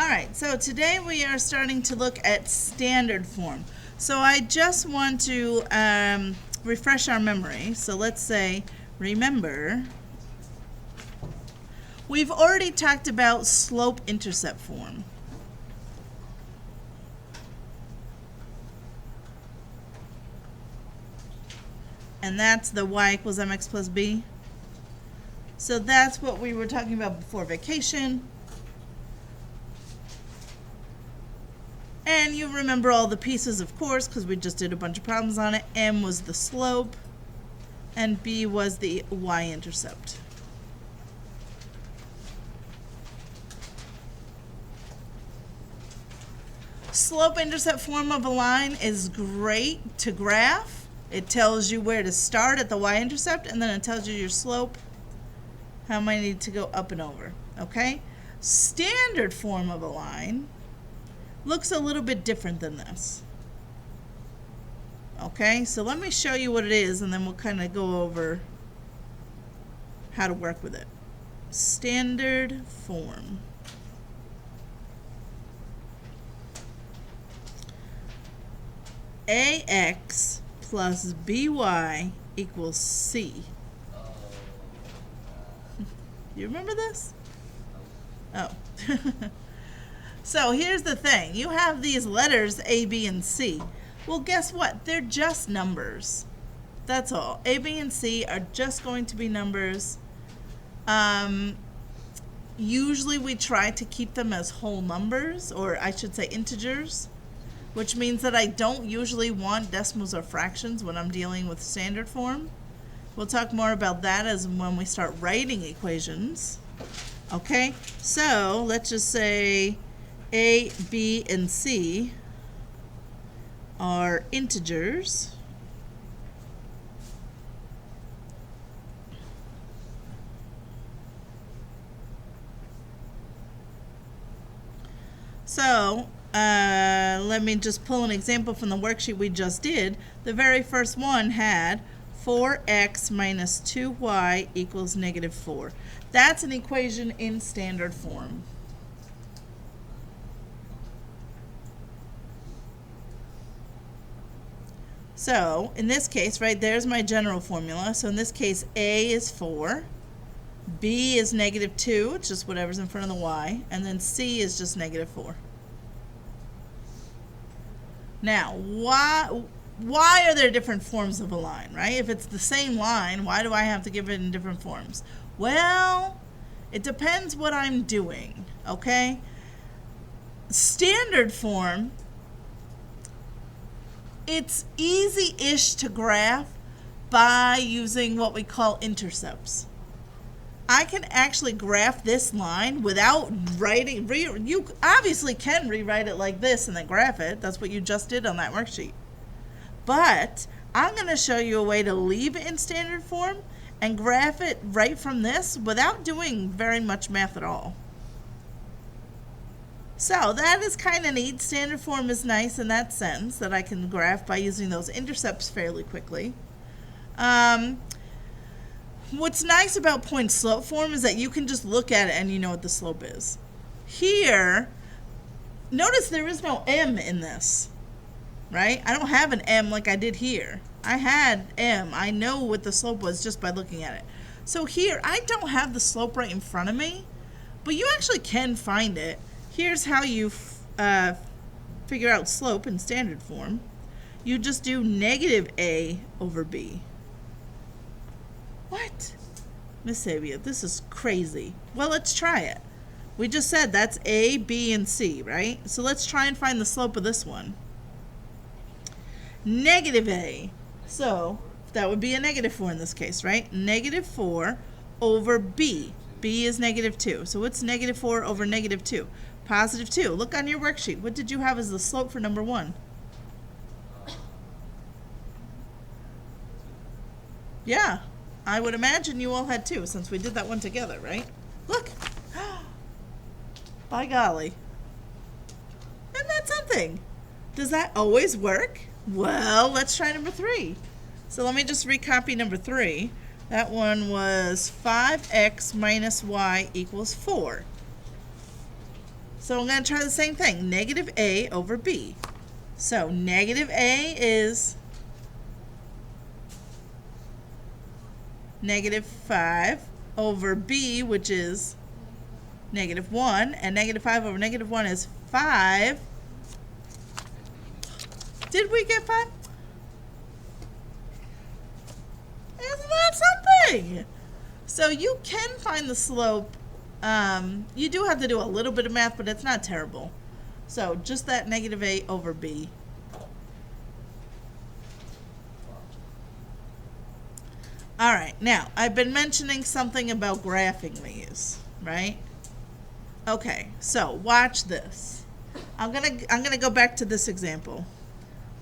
Alright, so today we are starting to look at standard form. So I just want to refresh our memory. So let's say, remember, we've already talked about slope-intercept form. And that's the y equals mx plus b. So that's what we were talking about before vacation. And you remember all the pieces, of course, because we just did a bunch of problems on it. M was the slope, and B was the y-intercept. Slope-intercept form of a line is great to graph. It tells you where to start at the y-intercept, and then it tells you your slope, how many need to go up and over, okay? Standard form of a line looks a little bit different than this. Okay, so let me show you what it is, and then we'll kind of go over how to work with it. Standard form. AX plus BY equals C. You remember this? Oh. So here's the thing. You have these letters A, B, and C. Well, guess what? They're just numbers. That's all. A, B, and C are just going to be numbers. Usually we try to keep them as whole numbers, or I should say integers, which means that I don't usually want decimals or fractions when I'm dealing with standard form. We'll talk more about that as when we start writing equations. Okay, so let's just say A, B, and C are integers. So let me just pull an example from the worksheet we just did. The very first one had 4x minus 2y equals negative 4. That's an equation in standard form. So in this case, right, there's my general formula. So in this case, A is 4, B is negative 2, it's just whatever's in front of the y, and then C is just negative 4. Now, why are there different forms of a line, right? If it's the same line, why do I have to give it in different forms? Well, it depends what I'm doing, okay? Standard form, it's easy-ish to graph by using what we call intercepts. I can actually graph this line without writing. You obviously can rewrite it like this and then graph it. That's what you just did on that worksheet. But I'm going to show you a way to leave it in standard form and graph it right from this without doing very much math at all. So that is kind of neat. Standard form is nice in that sense that I can graph by using those intercepts fairly quickly. What's nice about point slope form is that you can just look at it and you know what the slope is. Here, notice there is no m in this, right? I don't have an m like I did here. I had m. I know what the slope was just by looking at it. So here, I don't have the slope right in front of me, but you actually can find it. Here's how you figure out slope in standard form. You just do negative a over b. What? Miss Sabia, this is crazy. Well, let's try it. We just said that's A, B, and C, right? So let's try and find the slope of this one. Negative A. So that would be a negative 4 in this case, right? Negative 4 over B. B is negative 2. So what's negative 4 over negative 2? Positive 2. Look on your worksheet. What did you have as the slope for number 1? Yeah. I would imagine you all had 2 since we did that one together, right? Look. By golly. Isn't that something? Does that always work? Well, let's try number 3. So let me just recopy number 3. That one was 5x minus y equals 4. So I'm going to try the same thing, negative a over b. So negative a is negative 5 over b, which is negative 1, and negative 5 over negative 1 is 5. Did we get 5? Isn't that something? So you can find the slope. You do have to do a little bit of math, but it's not terrible. So just that negative a over b. All right, now I've been mentioning something about graphing these, right? Okay, so watch this. I'm gonna go back to this example.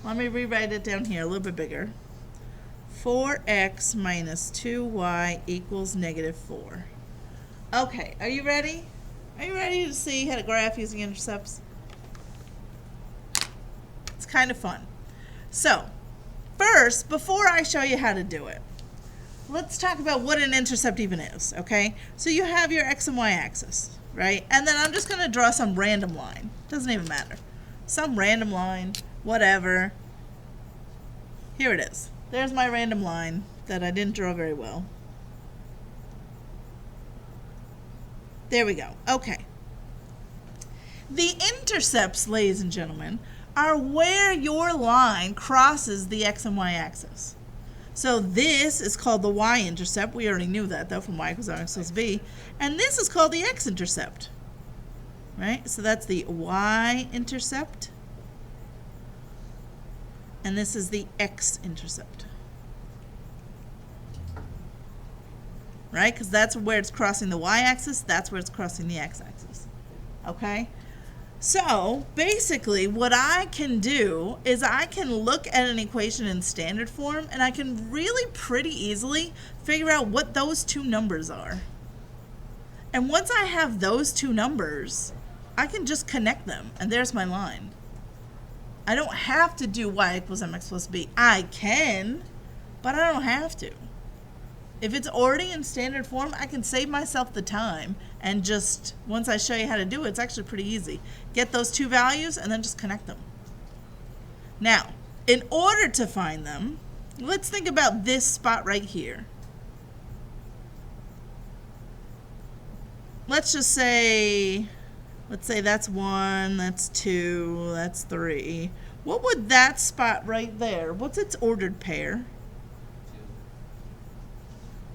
Let me rewrite it down here a little bit bigger. 4x minus 2y equals negative 4. Okay, are you ready? Are you ready to see how to graph using intercepts? It's kind of fun. So, first, before I show you how to do it, let's talk about what an intercept even is, okay? So you have your x and y axis, right? And then I'm just going to draw some random line. Doesn't even matter. Some random line, whatever. Here it is. There's my random line that I didn't draw very well. There we go. Okay. The intercepts, ladies and gentlemen, are where your line crosses the x and y axis. So this is called the y-intercept. We already knew that, though, from y equals x plus b. And this is called the x-intercept. Right? So that's the y-intercept. And this is the x-intercept. Right? Because that's where it's crossing the y-axis. That's where it's crossing the x-axis. Okay? So, basically, what I can do is I can look at an equation in standard form, and I can really pretty easily figure out what those two numbers are. And once I have those two numbers, I can just connect them, and there's my line. I don't have to do y equals mx plus b. I can, but I don't have to. If it's already in standard form, I can save myself the time and just, once I show you how to do it, it's actually pretty easy. Get those two values and then just connect them. Now, in order to find them, let's think about this spot right here. Let's just say, let's say that's 1, that's 2, that's 3. What would that spot right there, what's its ordered pair?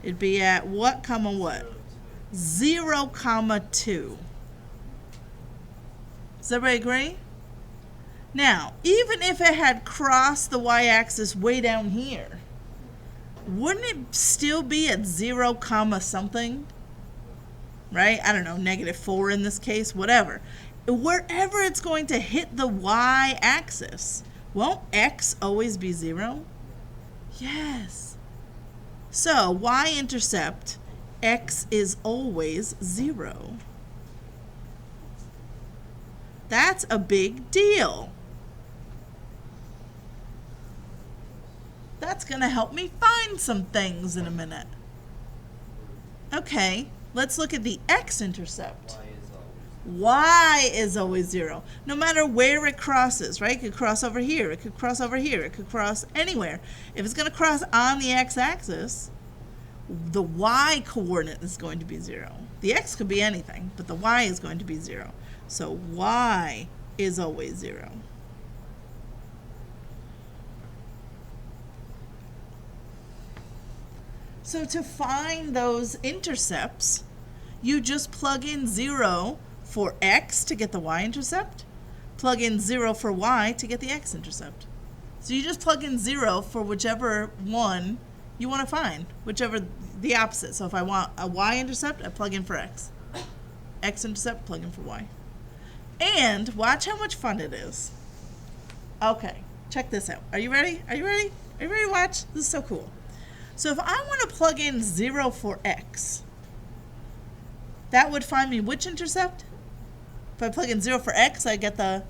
It'd be at what, comma, what? 0, comma, 2. Does everybody agree? Now, even if it had crossed the y-axis way down here, wouldn't it still be at 0, comma, something? Right? I don't know, negative 4 in this case, whatever. Wherever it's going to hit the y-axis, won't x always be 0? Yes. So, y-intercept, x is always 0. That's a big deal. That's going to help me find some things in a minute. Okay, let's look at the x-intercept. Y is always 0. No matter where it crosses, right? It could cross over here. It could cross over here. It could cross anywhere. If it's going to cross on the x-axis, the y coordinate is going to be 0. The x could be anything, but the y is going to be 0. So y is always 0. So to find those intercepts, you just plug in 0 for x to get the y-intercept, plug in 0 for y to get the x-intercept. So you just plug in 0 for whichever one you want to find, whichever the opposite. So if I want a y-intercept, I plug in for x. X-intercept, plug in for y. And watch how much fun it is. Okay, check this out. Are you ready? Are you ready? Are you ready to watch? This is so cool. So if I want to plug in 0 for x, that would find me which intercept? If I plug in 0 for x, I get the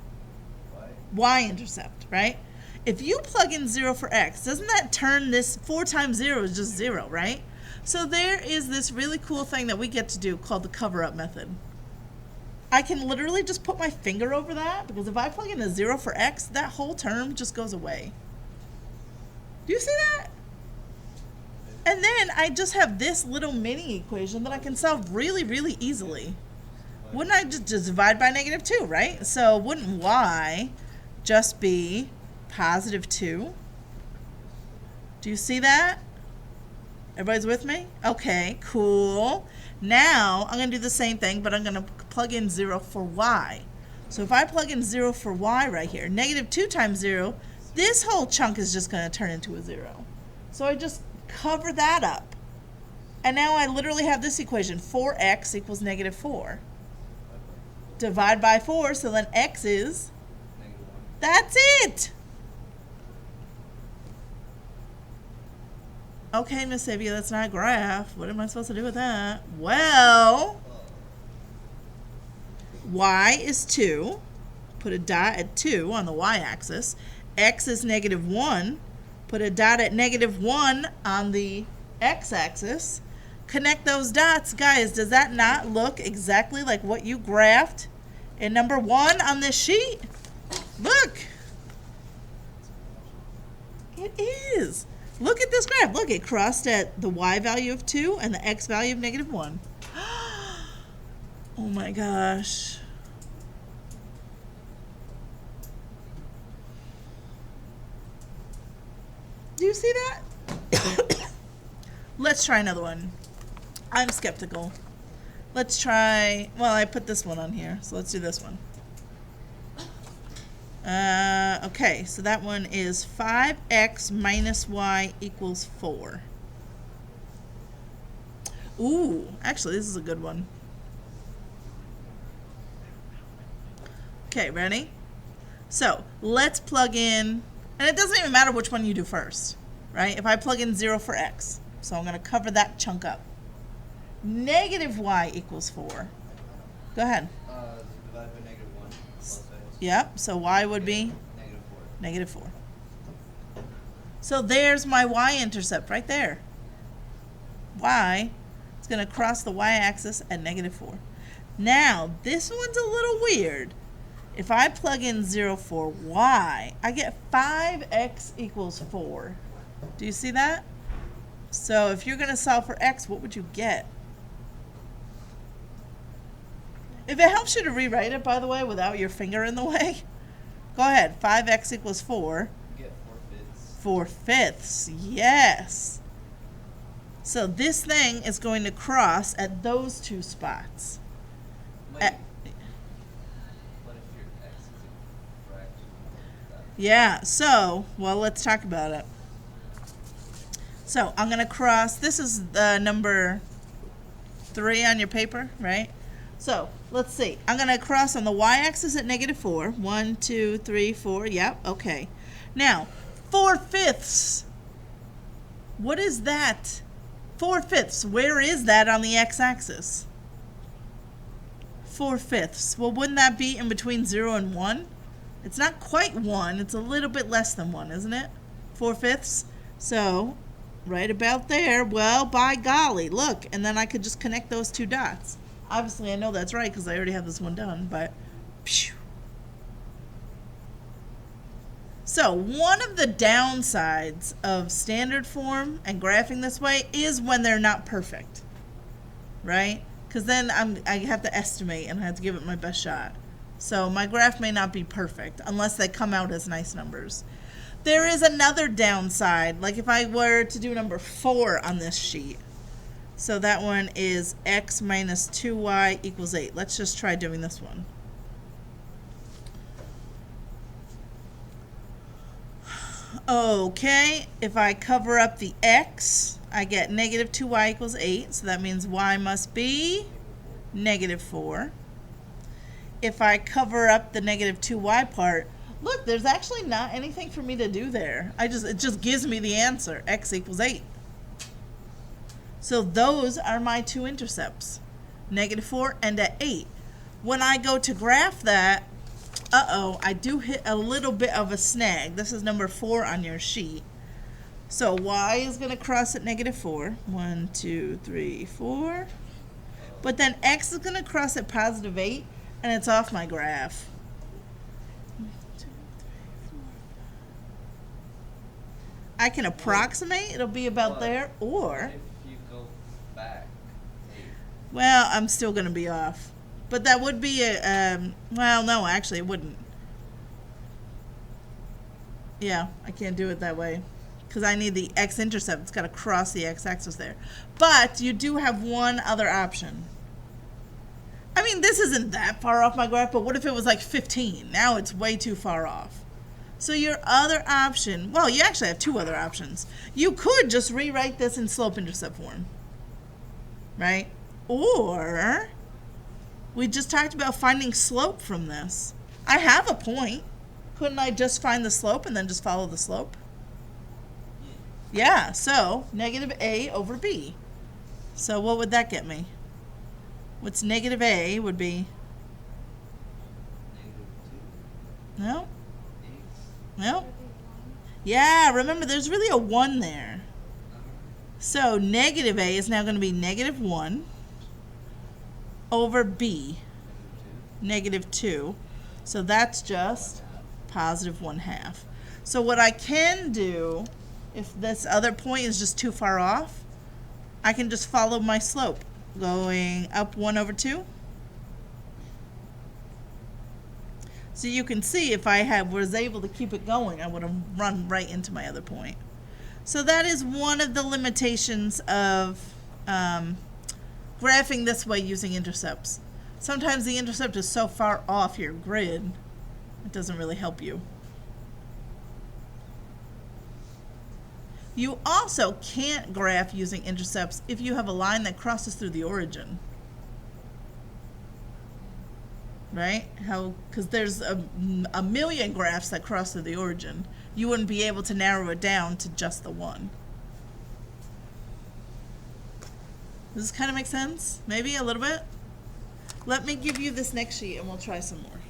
y-intercept, right? If you plug in 0 for x, doesn't that turn this 4 times 0 is just 0, right? So there is this really cool thing that we get to do called the cover-up method. I can literally just put my finger over that, because if I plug in a 0 for x, that whole term just goes away. Do you see that? And then I just have this little mini equation that I can solve really, really easily. Wouldn't I just divide by -2, right? So wouldn't y just be +2? Do you see that? Everybody's with me? Okay, cool. Now I'm going to do the same thing, but I'm going to plug in 0 for y. So if I plug in 0 for y right here, -2 times 0, this whole chunk is just going to turn into a 0. So I just cover that up. And now I literally have this equation, 4x equals -4. Divide by 4, so then x is, that's it. Okay, Miss Savia, that's not a graph. What am I supposed to do with that? Well, y is 2. Put a dot at 2 on the y-axis. X is -1. Put a dot at -1 on the x-axis. Connect those dots. Guys, does that not look exactly like what you graphed in number 1 on this sheet? Look. It is. Look at this graph. Look, it crossed at the y value of 2 and the x value of -1. Oh my gosh. Do you see that? Let's try another one. I'm skeptical. Let's try, well, I put this one on here, so let's do this one. Okay, so that one is 5x minus y equals 4. Ooh, actually, this is a good one. Okay, ready? So, let's plug in, and it doesn't even matter which one you do first, right? If I plug in 0 for x, so I'm going to cover that chunk up. -y equals 4. Go ahead. Divide by -1 plus x. Yep, so y would be -4. -4. So there's my y-intercept right there. Y is going to cross the y-axis at -4. Now, this one's a little weird. If I plug in 0 for y, I get 5x equals 4. Do you see that? So if you're going to solve for x, what would you get? If it helps you to rewrite it, by the way, without your finger in the way, go ahead. 5x equals 4. You get 4/5. 4/5, yes. So this thing is going to cross at those two spots. Wait. What if your x is a fraction of that? Yeah, so, well, let's talk about it. So I'm going to cross, this is the number 3 on your paper, right? So let's see. I'm going to cross on the y-axis at -4. 1, 2, 3, 4. Yep, okay. Now, 4/5. What is that? 4/5. Where is that on the x-axis? 4/5. Well, wouldn't that be in between 0 and 1? It's not quite 1. It's a little bit less than 1, isn't it? 4/5. So, right about there. Well, by golly, look. And then I could just connect those two dots. Obviously, I know that's right because I already have this one done, but phew. So, one of the downsides of standard form and graphing this way is when they're not perfect, right? Because then I have to estimate and I have to give it my best shot. So, my graph may not be perfect unless they come out as nice numbers. There is another downside, like if I were to do number 4 on this sheet. So that one is x minus 2y equals 8. Let's just try doing this one. Okay, if I cover up the x, I get -2y equals 8. So that means y must be -4. If I cover up the -2y part, look, there's actually not anything for me to do there. It just gives me the answer, x equals 8. So those are my two intercepts, -4 and at 8. When I go to graph that, I do hit a little bit of a snag. This is number 4 on your sheet. So y is going to cross at -4. 1, 2, 3, 4. But then x is going to cross at +8. And it's off my graph. I can approximate, it'll be about But there, or, if you go back 8, well, I'm still going to be off. But that would be a, well, no, actually, it wouldn't. Yeah, I can't do it that way. Because I need the X-Intercept. It's got to cross the X-axis there. But you do have one other option. I mean, this isn't that far off my graph, but what if it was like 15? Now it's way too far off. So your other option, well, you actually have two other options. You could just rewrite this in Slope-Intercept Form. Right? Or, we just talked about finding slope from this. I have a point. Couldn't I just find the slope and then just follow the slope? Yeah, so negative a over b. So what would that get me? What's negative a would be? -2, No? 8. No? Yeah, remember there's really a 1 there. So negative a is now going to be negative 1 over b, negative 2. So that's just positive 1/2. So what I can do, if this other point is just too far off, I can just follow my slope, going up 1 over 2. So you can see if I was able to keep it going, I would have run right into my other point. So that is one of the limitations of graphing this way using intercepts. Sometimes the intercept is so far off your grid, it doesn't really help you. You also can't graph using intercepts if you have a line that crosses through the origin. Right? Because there's a million graphs that cross through the origin. You wouldn't be able to narrow it down to just the one. Does this kind of make sense? Maybe a little bit? Let me give you this next sheet and we'll try some more.